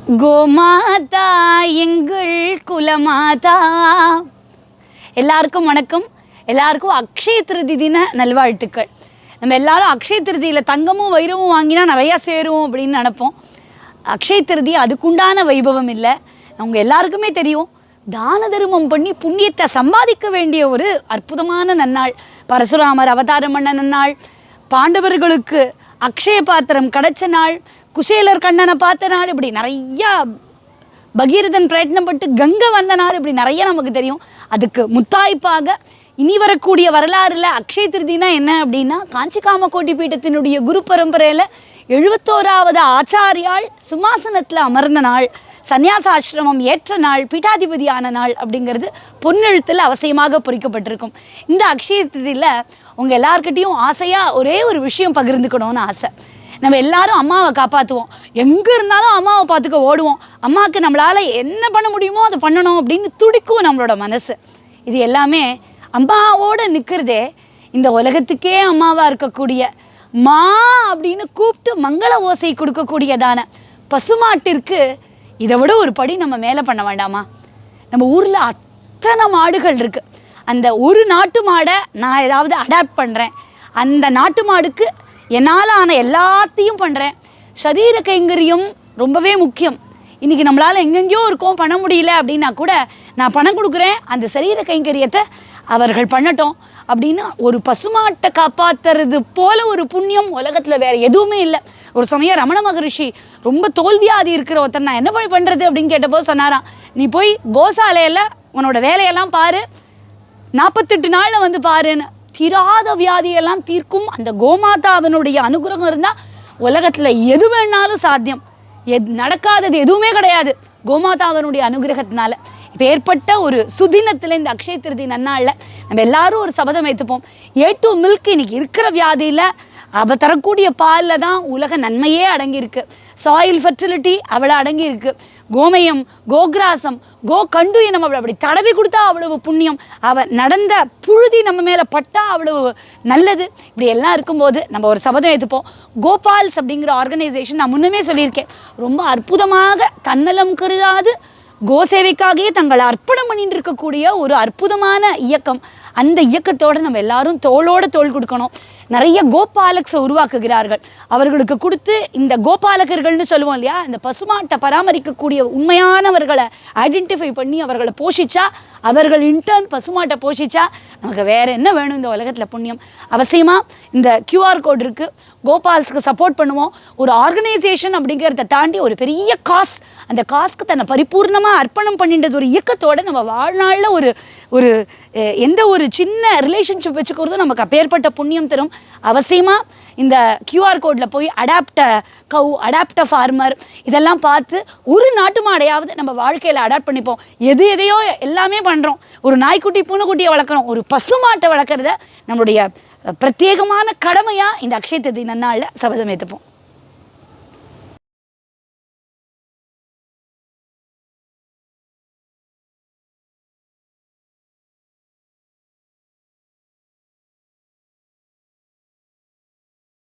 கோமாதா எங்கள் குலமாதா. எல்லாருக்கும் வணக்கம். எல்லாருக்கும் அக்ஷய திருதி தின நல்வாழ்த்துக்கள். நம்ம எல்லாரும் அக்ஷய திருதியில் தங்கமும் வைரமும் வாங்கினா நிறையா சேரும் அப்படின்னு நினப்போம். அக்ஷய திருதி அதுக்குண்டான வைபவம் இல்லை. அவங்க எல்லாருக்குமே தெரியும், தான தர்மம் பண்ணி புண்ணியத்தை சம்பாதிக்க வேண்டிய ஒரு அற்புதமான நன்னாள். பரசுராமர் அவதாரம் பண்ண நன்னாள், பாண்டவர்களுக்கு அக்ஷய பாத்திரம் கிடைச்ச நாள், குசேலர் கண்ணனை பார்த்த நாள், இப்படி நிறையா பகீரதன் பிரயத்னப்பட்டு கங்கை வந்த நாள், இப்படி நிறைய நமக்கு தெரியும். அதுக்கு முத்தாய்ப்பாக இனி வரக்கூடிய வரலாறுல அக்ஷய திருதினா என்ன அப்படின்னா, காஞ்சி காமகோட்டி பீட்டத்தினுடைய குரு பரம்பரையில் 71வது ஆச்சாரியால் சிம்மாசனத்தில் அமர்ந்த நாள், சந்நியாசாசிரமம் ஏற்ற நாள், பீட்டாதிபதியான நாள் அப்படிங்கிறது பொன்னெழுத்தில் அவசியமாக பொறிக்கப்பட்டிருக்கும். இந்த அக்ஷய திருதியில் உங்கள் எல்லார்கிட்டையும் ஆசையாக ஒரே ஒரு விஷயம் பகிர்ந்துக்கணும்னு ஆசை. நம்ம எல்லாரும் அம்மாவை காப்பாற்றுவோம், எங்கே இருந்தாலும் அம்மாவை பார்த்துக்க ஓடுவோம். அம்மாவுக்கு நம்மளால் என்ன பண்ண முடியுமோ அதை பண்ணணும் அப்படின்னு துடிக்கும் நம்மளோட மனசு. இது எல்லாமே அம்மாவோடு நிற்கிறதே இந்த உலகத்துக்கே அம்மாவாக இருக்கக்கூடிய, மா அப்படின்னு கூப்பிட்டு மங்கள ஓசை கொடுக்கக்கூடியதான பசுமாட்டிற்கு இதை விட ஒரு படி நம்ம மேலே பண்ண வேண்டாமா? நம்ம ஊரில் அத்தனை மாடுகள் இருக்குது. அந்த ஒரு நாட்டு மாடை நான் ஏதாவது அடாப்ட் பண்ணுறேன், அந்த நாட்டு மாடுக்கு என்னால் ஆன எல்லாத்தையும் பண்ணுறேன். சரீர கைங்கரியம் ரொம்பவே முக்கியம். இன்றைக்கி நம்மளால் எங்கெங்கேயோ இருக்கோம், பண்ண முடியல அப்படின்னா கூட நான் பணம் கொடுக்குறேன், அந்த சரீர கைங்கரியத்தை அவர்கள் பண்ணட்டும் அப்படின்னு ஒரு பசுமாட்டை காப்பாற்றுறது போல ஒரு புண்ணியம் உலகத்தில் வேறு எதுவுமே இல்லை. ஒரு சமயம் ரமண மகரிஷி ரொம்ப தோல்வியாதி இருக்கிற ஒருத்தர், நான் என்ன பண்ணுறது அப்படின்னு கேட்டபோது சொன்னாராம், நீ போய் கோசாலையில் உன்னோட வேலையெல்லாம் பாரு, 48 நாளில் வந்து பாருன்னு. தீராத வியாதியெல்லாம் தீர்க்கும் அந்த கோமாதாவினுடைய அனுகிரகம் இருந்தால் உலகத்தில் எது வேணாலும் சாத்தியம். நடக்காதது எதுவுமே கிடையாது கோமாதாவினுடைய அனுகிரகத்தினால. இப்போ ஏற்பட்ட ஒரு சுதினத்தில் இந்த அக்ஷய திருதி நன்னாளில் நம்ம எல்லாரும் ஒரு சபதம் வைத்துப்போம். A2 மில்க் இன்னைக்கு இருக்கிற வியாதியில் அவள் தரக்கூடிய பாலில் தான் உலக நன்மையே அடங்கியிருக்கு. சாயில் ஃபர்டிலிட்டி அவளை அடங்கியிருக்கு. கோமயம், கோகிராசம், கண்டு நம்ம அவளை அப்படி தடவி கொடுத்தா அவ்வளவு புண்ணியம். அவள் நடந்த புழுதி நம்ம மேலே பட்டா அவ்வளவு நல்லது. இப்படி எல்லாம் இருக்கும்போது நம்ம ஒரு சபதம் எடுத்துப்போம். கோபால்ஸ் அப்படிங்கிற ஆர்கனைசேஷன் நான் முன்னமே சொல்லியிருக்கேன், ரொம்ப அற்புதமாக தன்னலம் கருதாது கோசேவைக்காகவே தங்களை அர்ப்பணம் பண்ணிட்டு இருக்கக்கூடிய ஒரு அற்புதமான இயக்கம். அந்த இயக்கத்தோடு நம்ம எல்லாரும் தோளோடு தோள் கொடுக்கணும். நிறைய கோபாலக்ஸை உருவாக்குகிறார்கள். அவர்களுக்கு கொடுத்து இந்த கோபாலகர்கள்னு சொல்லுவோம் இல்லையா, இந்த பசுமாட்டை பராமரிக்கக்கூடிய உண்மையானவர்களை ஐடென்டிஃபை பண்ணி அவர்களை போஷிச்சா, அவர்கள் இன்டர்ன் பசுமாட்டை போஷிச்சா நமக்கு வேறு என்ன வேணும் இந்த உலகத்தில் புண்ணியம். அவசியமாக இந்த QR கோட் இருக்குது, கோபால்ஸ்க்கு சப்போர்ட் பண்ணுவோம். ஒரு ஆர்கனைசேஷன் அப்படிங்கிறத தாண்டி ஒரு பெரிய காஸ், அந்த காஸ்க்கு தன்னை பரிபூர்ணமாக அர்ப்பணம் பண்ணின்றது ஒரு இயக்கத்தோடு நம்ம வாழ்நாளில் ஒரு ஒரு எந்த ஒரு சின்ன ரிலேஷன்ஷிப் வச்சுக்கிறதும் நமக்கு அப்பேற்பட்ட புண்ணியம் தரும். அவசியமாக இந்த QR கோடில் போய் அடாப்ட கவு, அடாப்ட ஃபார்மர் இதெல்லாம் பார்த்து ஒரு நாட்டு மாடையாவது நம்ம வாழ்க்கையில் அடாப்ட் பண்ணிப்போம். எதையோ எல்லாமே பண்ணுறோம். ஒரு நாய்க்குட்டி பூனைக்குட்டியை வளர்க்குறோம், ஒரு பசுமாட்டை வளர்க்குறத நம்மளுடைய பிரத்யேகமான கடமையாக இந்த அக்ஷய திருதி நன்னாளில் சபதம் ஏற்றுப்போம்.